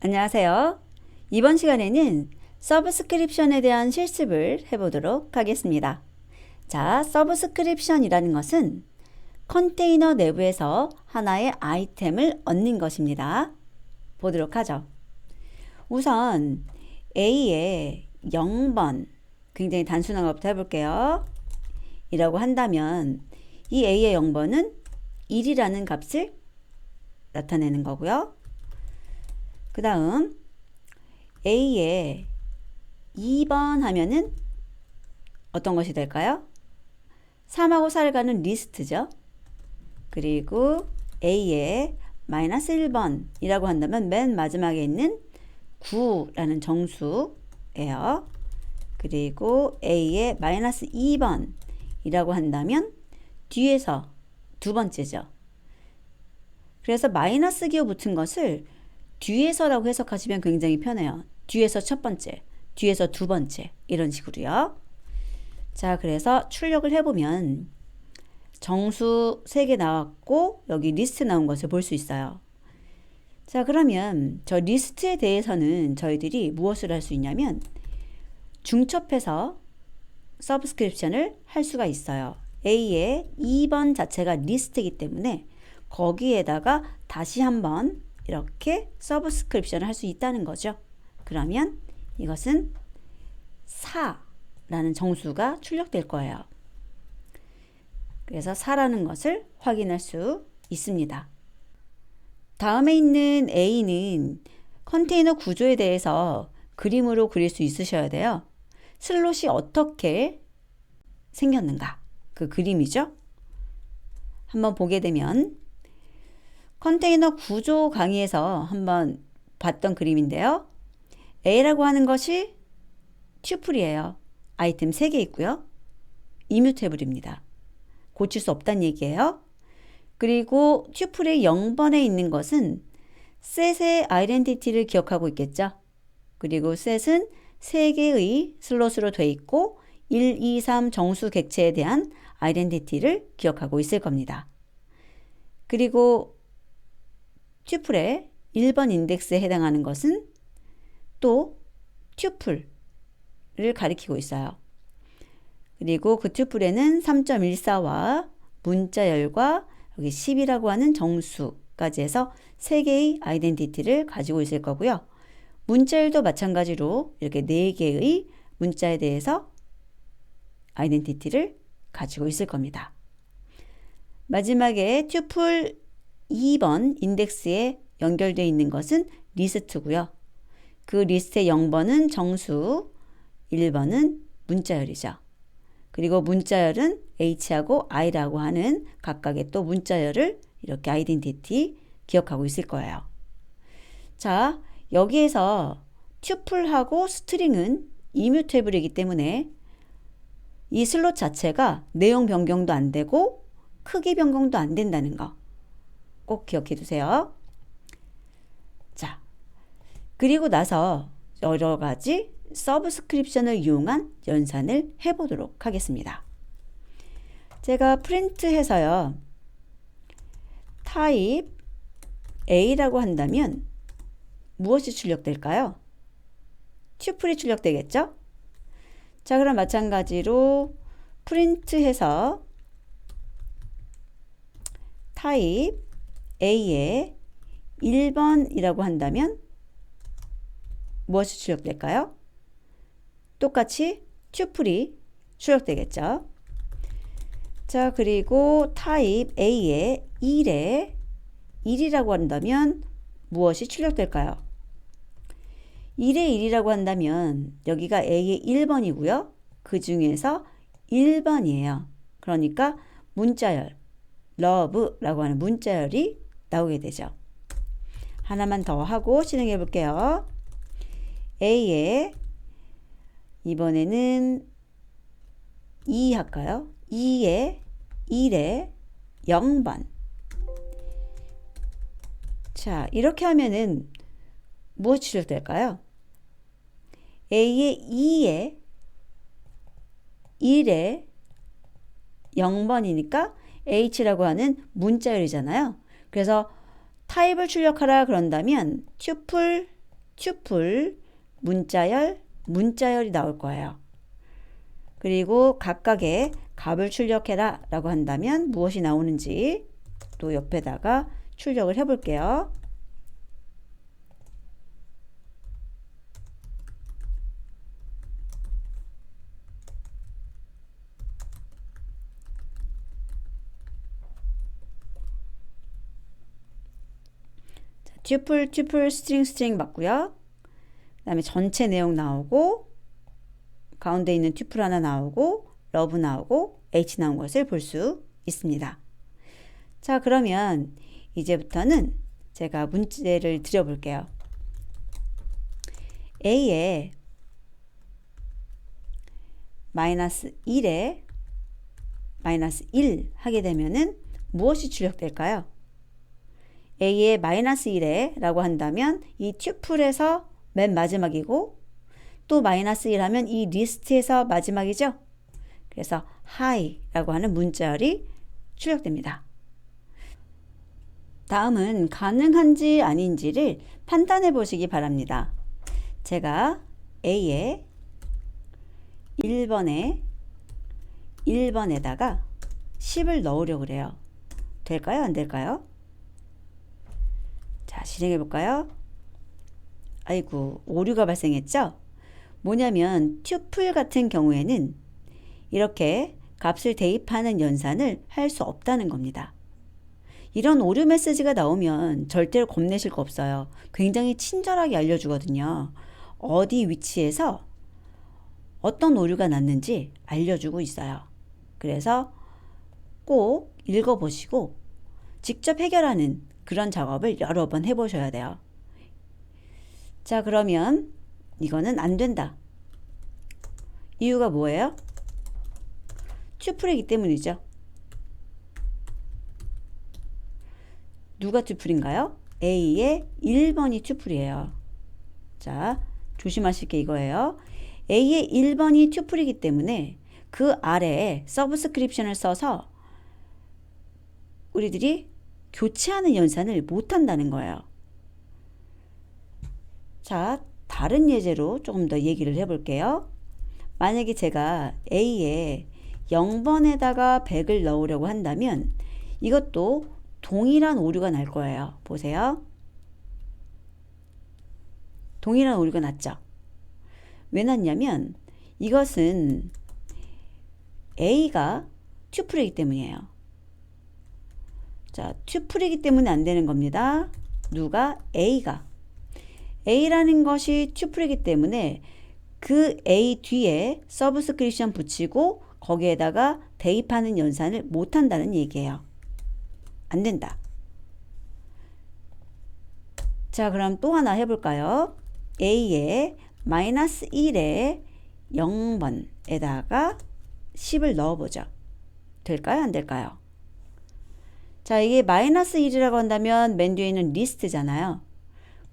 안녕하세요. 이번 시간에는 서브스크립션에 대한 실습을 해보도록 하겠습니다. 자, 서브스크립션이라는 것은 컨테이너 내부에서 하나의 아이템을 얻는 것입니다. 보도록 하죠. 우선 A의 0번, 굉장히 단순한 것부터 해볼게요. 이라고 한다면 이 A의 0번은 1이라는 값을 나타내는 거고요. 그 다음 A의 2번 하면은 어떤 것이 될까요? 3하고 4를 가는 리스트죠. 그리고 A의 마이너스 1번이라고 한다면 맨 마지막에 있는 9라는 정수예요. 그리고 A의 마이너스 2번이라고 한다면 뒤에서 두 번째죠. 그래서 마이너스 기호 붙은 것을 뒤에서라고 해석하시면 굉장히 편해요. 뒤에서 첫 번째, 뒤에서 두 번째 이런 식으로요. 자, 그래서 출력을 해보면 정수 3개 나왔고 여기 리스트 나온 것을 볼 수 있어요. 자, 그러면 저 리스트에 대해서는 저희들이 무엇을 할 수 있냐면 중첩해서 서브스크립션을 할 수가 있어요. A의 2번 자체가 리스트이기 때문에 거기에다가 다시 한번 이렇게 서브스크립션을 할 수 있다는 거죠. 그러면 이것은 4라는 정수가 출력될 거예요. 그래서 4라는 것을 확인할 수 있습니다. 다음에 있는 A는 컨테이너 구조에 대해서 그림으로 그릴 수 있으셔야 돼요. 슬롯이 어떻게 생겼는가? 그 그림이죠. 한번 보게 되면 컨테이너 구조 강의에서 한번 봤던 그림인데요. A라고 하는 것이 튜플이에요. 아이템 3개 있고요. 이뮤테이블입니다. 고칠 수 없다는 얘기예요. 그리고 튜플의 0번에 있는 것은 셋의 아이덴티티를 기억하고 있겠죠. 그리고 셋은 3개의 슬롯으로 돼 있고 1, 2, 3 정수 객체에 대한 아이덴티티를 기억하고 있을 겁니다. 그리고 튜플의 1번 인덱스에 해당하는 것은 또 튜플을 가리키고 있어요. 그리고 그 튜플에는 3.14와 문자열과 여기 10이라고 하는 정수까지 해서 3개의 아이덴티티를 가지고 있을 거고요. 문자열도 마찬가지로 이렇게 4개의 문자에 대해서 아이덴티티를 가지고 있을 겁니다. 마지막에 튜플 2번 인덱스에 연결되어 있는 것은 리스트고요. 그 리스트의 0번은 정수, 1번은 문자열이죠. 그리고 문자열은 H하고 I라고 하는 각각의 또 문자열을 이렇게 아이덴티티 기억하고 있을 거예요. 자, 여기에서 튜플하고 스트링은 이뮤테이블이기 때문에 이 슬롯 자체가 내용 변경도 안 되고 크기 변경도 안 된다는 거 꼭 기억해 두세요. 자, 그리고 나서 여러 가지 서브스크립션을 이용한 연산을 해보도록 하겠습니다. 제가 프린트해서요. 타입 A라고 한다면 무엇이 출력될까요? 튜플이 출력되겠죠? 자, 그럼 마찬가지로 프린트해서 타입 A의 1번이라고 한다면 무엇이 출력될까요? 똑같이 튜플이 출력되겠죠. 자, 그리고 타입 A의 1이라고 한다면 무엇이 출력될까요? 1의 1이라고 한다면 여기가 A의 1번이고요. 그 중에서 1번이에요. 그러니까 문자열, love라고 하는 문자열이 나오게 되죠. 하나만 더 하고 진행해 볼게요. A의 이번에는 2 할까요? 2의 1의 0번. 자, 이렇게 하면은 무엇이 출력될까요? A의 2의 1의 0번이니까 H라고 하는 문자열이잖아요. 그래서 타입을 출력하라 그런다면 튜플 튜플, 문자열, 문자열이 나올 거예요. 그리고 각각의 값을 출력해라 라고 한다면 무엇이 나오는지 또 옆에다가 출력을 해 볼게요. 튜플, 튜플, 스트링, 스트링 맞고요. 그 다음에 전체 내용 나오고 가운데 있는 튜플 하나 나오고 러브 나오고 H 나온 것을 볼 수 있습니다. 자, 그러면 이제부터는 제가 문제를 드려볼게요. A에 마이너스 1에 마이너스 1 하게 되면은 무엇이 출력될까요? A에 마이너스 1에 라고 한다면 이 튜플에서 맨 마지막이고 또 마이너스 1 하면 이 리스트에서 마지막이죠. 그래서 high 라고 하는 문자열이 출력됩니다. 다음은 가능한지 아닌지를 판단해 보시기 바랍니다. 제가 A에 1번에다가 10을 넣으려고 그래요. 될까요? 안 될까요? 자, 실행해 볼까요? 아이고, 오류가 발생했죠? 뭐냐면 튜플 같은 경우에는 이렇게 값을 대입하는 연산을 할 수 없다는 겁니다. 이런 오류 메시지가 나오면 절대로 겁내실 거 없어요. 굉장히 친절하게 알려주거든요. 어디 위치에서 어떤 오류가 났는지 알려주고 있어요. 그래서 꼭 읽어보시고 직접 해결하는 그런 작업을 여러 번 해보셔야 돼요. 자, 그러면 이거는 안 된다. 이유가 뭐예요? 튜플이기 때문이죠. 누가 튜플인가요? A의 1번이 튜플이에요. 자, 조심하실 게 이거예요. A의 1번이 튜플이기 때문에 그 아래에 서브스크립션을 써서 우리들이 교체하는 연산을 못한다는 거예요. 자, 다른 예제로 조금 더 얘기를 해볼게요. 만약에 제가 A에 0번에다가 100을 넣으려고 한다면 이것도 동일한 오류가 날 거예요. 보세요. 동일한 오류가 났죠. 왜 났냐면 이것은 A가 튜플이기 때문이에요. 자, 튜플이기 때문에 안 되는 겁니다. 누가? A가. A라는 것이 튜플이기 때문에 그 A 뒤에 서브스크립션 붙이고 거기에다가 대입하는 연산을 못한다는 얘기예요. 안 된다. 자, 그럼 또 하나 해볼까요? A에 마이너스 1에 0번에다가 10을 넣어보죠. 될까요? 안 될까요? 자, 이게 마이너스 1이라고 한다면 맨 뒤에 있는 리스트잖아요.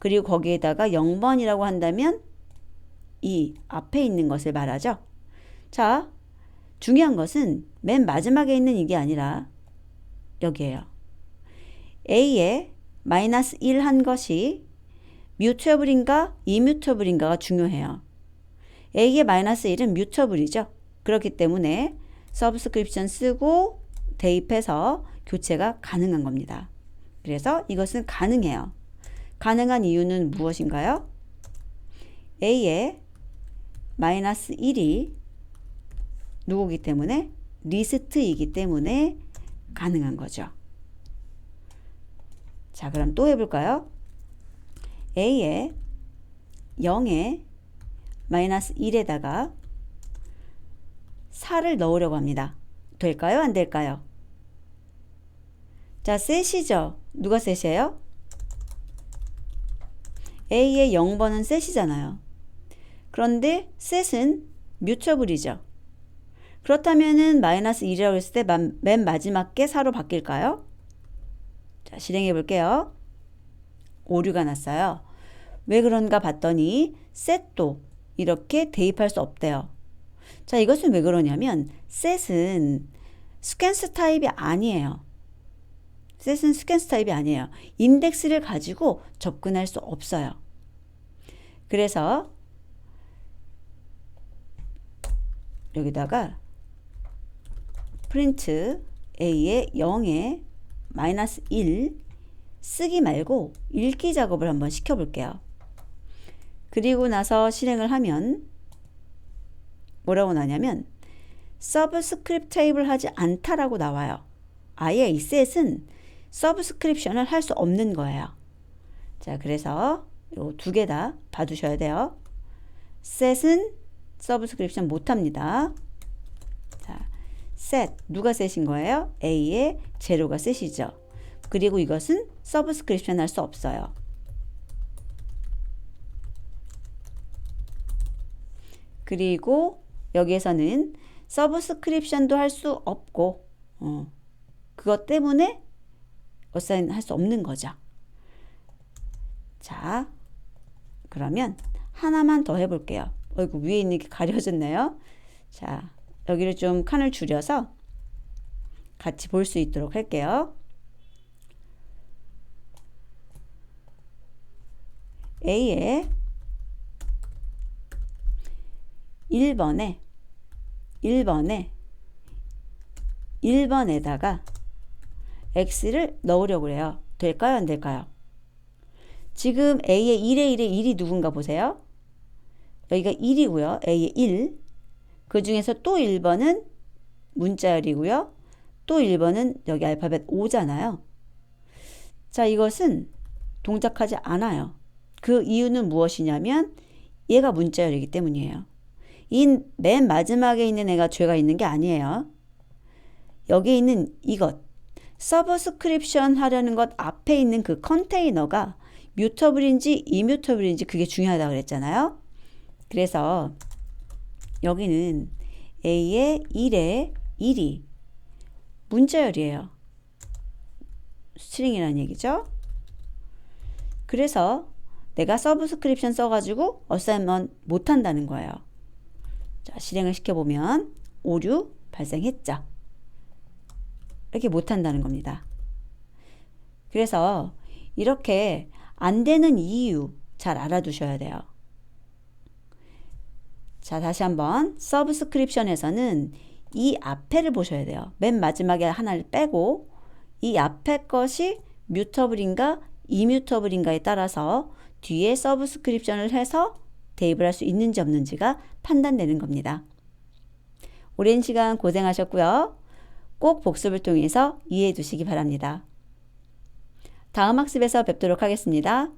그리고 거기에다가 0번이라고 한다면 이 앞에 있는 것을 말하죠. 자, 중요한 것은 맨 마지막에 있는 이게 아니라 여기에요. A에 마이너스 1 한 것이 뮤터블인가 이뮤터블인가가 중요해요. A의 마이너스 1은 뮤터블이죠. 그렇기 때문에 서브스크립션 쓰고 대입해서 교체가 가능한 겁니다. 그래서 이것은 가능해요. 가능한 이유는 무엇인가요? A의 마이너스 1이 누구기 때문에? 리스트이기 때문에 가능한 거죠. 자, 그럼 또 해볼까요? A에 0에 마이너스 1에다가 4를 넣으려고 합니다. 될까요? 안 될까요? 자, 셋이죠. 누가 셋이에요? A의 0번은 셋이잖아요. 그런데 셋은 뮤터블이죠. 그렇다면은 마이너스 1이라고 했을 때 맨 마지막 게 4로 바뀔까요? 자, 실행해 볼게요. 오류가 났어요. 왜 그런가 봤더니 set도 이렇게 대입할 수 없대요. 자, 이것은 왜 그러냐면 set은 스캔스 타입이 아니에요. set은 스캔스 타입이 아니에요. 인덱스를 가지고 접근할 수 없어요. 그래서 여기다가 프린트 a의 0에 마이너스 1 쓰기 말고 읽기 작업을 한번 시켜볼게요. 그리고 나서 실행을 하면 뭐라고 나냐면 서브스크립트 테이블 하지 않다라고 나와요. 아예 이 셋은 서브스크립션을 할 수 없는 거예요. 자, 그래서 요 두 개 다 봐두셔야 돼요. 셋은 서브스크립션 못합니다. 자, 셋 누가 셋인 거예요? A의 제로가 셋이죠. 그리고 이것은 서브스크립션 할 수 없어요. 그리고 여기에서는 서브스크립션도 할 수 없고 그것 때문에 어사인 할 수 없는 거죠. 자, 그러면 하나만 더 해볼게요. 어이구, 위에 있는 게 가려졌네요. 자, 여기를 좀 칸을 줄여서 같이 볼 수 있도록 할게요. A의 1번에다가 X를 넣으려고 해요. 될까요? 안 될까요? 지금 A의 1에 1에 1이 누군가 보세요. 여기가 1이고요. A의 1. 그 중에서 또 1번은 문자열이고요. 또 1번은 여기 알파벳 O잖아요. 자, 이것은 동작하지 않아요. 그 이유는 무엇이냐면 얘가 문자열이기 때문이에요. 이 맨 마지막에 있는 애가 죄가 있는 게 아니에요. 여기 있는 이것, 서브스크립션 하려는 것 앞에 있는 그 컨테이너가 뮤터블인지 이뮤터블인지 그게 중요하다고 그랬잖아요. 그래서 여기는 A의 1에 1이 문자열이에요. 스트링이라는 얘기죠. 그래서 내가 서브스크립션 써가지고 어사인먼 못한다는 거예요. 자, 실행을 시켜보면 오류 발생했죠. 이렇게 못한다는 겁니다. 그래서 이렇게 안 되는 이유 잘 알아두셔야 돼요. 자, 다시 한번 서브스크립션에서는 이 앞에를 보셔야 돼요. 맨 마지막에 하나를 빼고 이 앞에 것이 뮤터블인가 이뮤터블인가에 따라서 뒤에 서브스크립션을 해서 대입을 할 수 있는지 없는지가 판단되는 겁니다. 오랜 시간 고생하셨고요. 꼭 복습을 통해서 이해해 두시기 바랍니다. 다음 학습에서 뵙도록 하겠습니다.